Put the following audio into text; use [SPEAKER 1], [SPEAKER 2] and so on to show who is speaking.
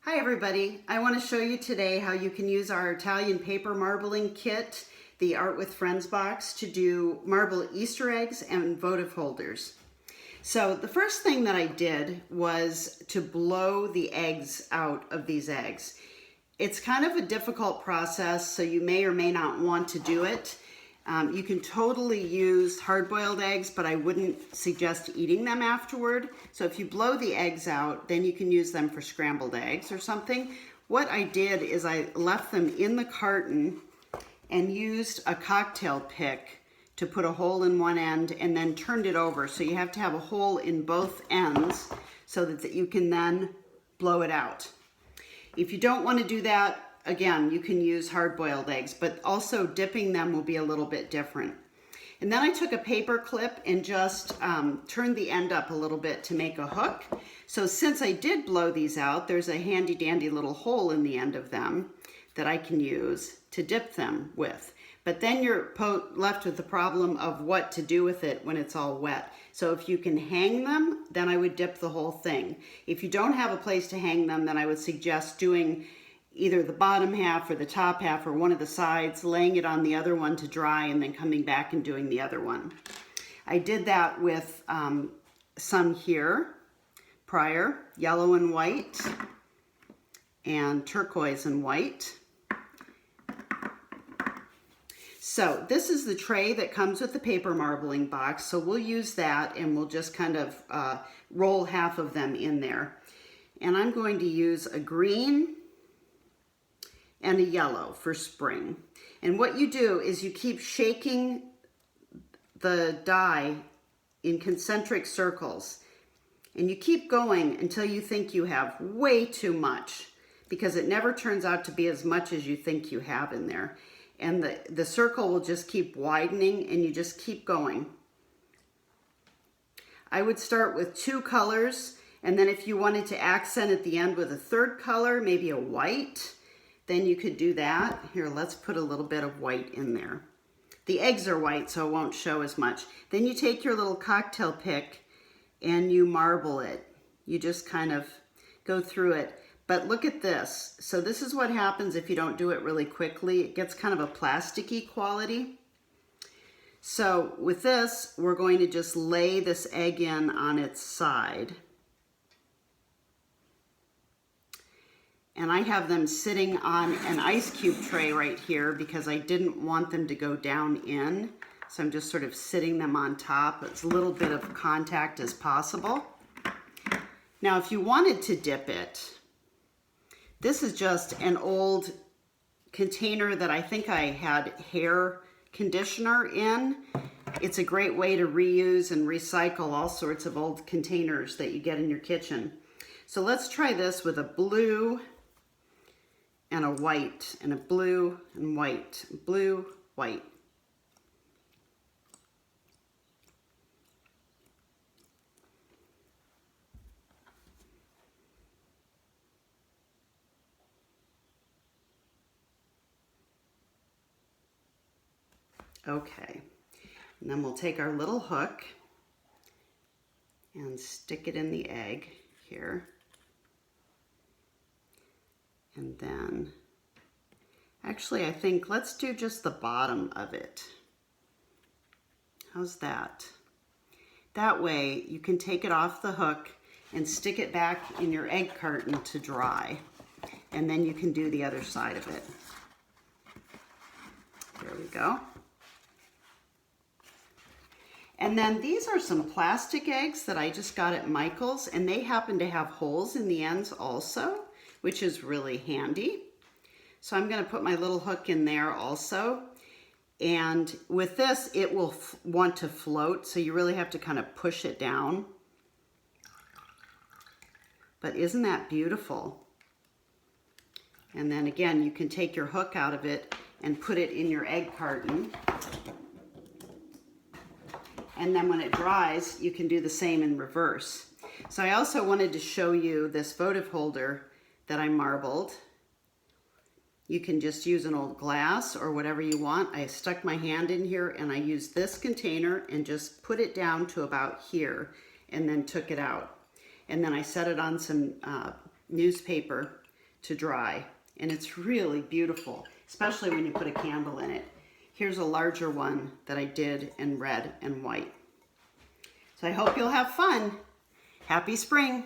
[SPEAKER 1] Hi everybody, I want to show you today how you can use our Italian paper marbling kit, the Art with Friends box, to do marble Easter eggs and votive holders. So the first thing that I did was to blow the eggs out of these eggs. It's kind of a difficult process, so you may or may not want to do it. You can totally use hard-boiled eggs, but I wouldn't suggest eating them afterward. So if you blow the eggs out, then you can use them for scrambled eggs or something. What I did is I left them in the carton and used a cocktail pick to put a hole in one end and then turned it over. So you have to have a hole in both ends so that you can then blow it out. If you don't want to do that, again, you can use hard-boiled eggs, but also dipping them will be a little bit different. And then I took a paper clip and just turned the end up a little bit to make a hook. So since I did blow these out, there's a handy dandy little hole in the end of them that I can use to dip them with. But then you're left with the problem of what to do with it when it's all wet. So if you can hang them, then I would dip the whole thing. If you don't have a place to hang them, then I would suggest doing either the bottom half or the top half or one of the sides, laying it on the other one to dry, and then coming back and doing the other one. I did that with some here prior, yellow and white, and turquoise and white. So this is the tray that comes with the paper marbling box, so we'll use that and we'll just kind of roll half of them in there. And I'm going to use a green and a yellow for spring. And what you do is you keep shaking the die in concentric circles, and you keep going until you think you have way too much, because it never turns out to be as much as you think you have in there. And the circle will just keep widening, and you just keep going. I would start with 2 colors, and then if you wanted to accent at the end with a 3rd color, maybe a white, then you could do that. Here, let's put a little bit of white in there. The eggs are white, so it won't show as much. Then you take your little cocktail pick and you marble it. You just kind of go through it. But look at this. So this is what happens if you don't do it really quickly. It gets kind of a plasticky quality. So with this, we're going to just lay this egg in on its side. And I have them sitting on an ice cube tray right here because I didn't want them to go down in. So I'm just sort of sitting them on top. It's a little bit of contact as possible. Now, if you wanted to dip it, this is just an old container that I think I had hair conditioner in. It's a great way to reuse and recycle all sorts of old containers that you get in your kitchen. So let's try this with a blue and a white, and a blue and white, blue, white. Okay, and then we'll take our little hook and stick it in the egg here. And then, actually I think let's do just the bottom of it. How's that? That way you can take it off the hook and stick it back in your egg carton to dry. And then you can do the other side of it. There we go. And then these are some plastic eggs that I just got at Michael's, and they happen to have holes in the ends also, which is really handy. So I'm going to put my little hook in there also. And with this, it will want to float, so you really have to kind of push it down. But isn't that beautiful? And then again, you can take your hook out of it and put it in your egg carton. And then when it dries, you can do the same in reverse. So I also wanted to show you this votive holder that I marbled. You can just use an old glass or whatever you want. I stuck my hand in here and I used this container and just put it down to about here and then took it out. And then I set it on some newspaper to dry. And it's really beautiful, especially when you put a candle in it. Here's a larger one that I did in red and white. So I hope you'll have fun. Happy spring.